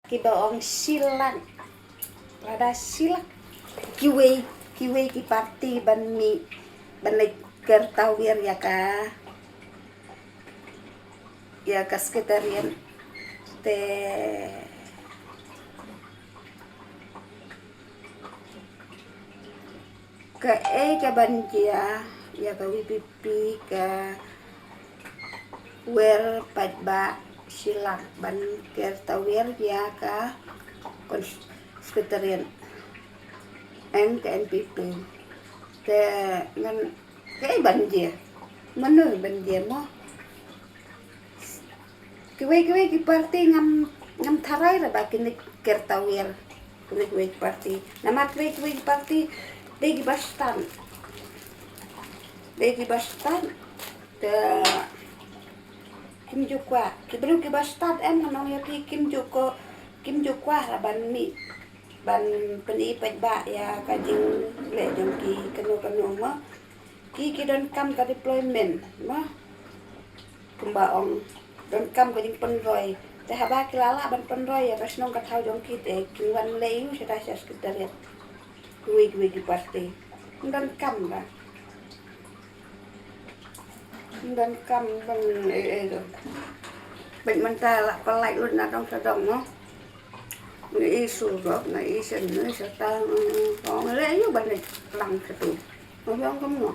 Kibaong silang rada silak kiwe ki party ban kertawir ya ka sekretarian te ka banjia ya ka wipipi ka wer padba silak ban kertawir ya ka sekretarian NPP te ngan cái banjir mana banjir mo kiwe ki party ngam tharai ra ba kini kertawir kiwe party nama kiwe party degi bastan te Kim Jukwa kibru ki bastan manong ya Kim Jukwa ra ban peni pajba ya kajing le jong ki kanu ma ki don kam ka deployment ma kumbaong don kam ka jing penroy te haba kilala ban penroy ya kasnong ka thau jong ki te kiwan le yu seta sekretariat kuwi ki party don kam ba don kam ban bệnh manta là con lại luôn là trong sở đồng nó người sụt gọt người sần người sợ ta có lẽ như bệnh này làm cái tụ nó không ngọt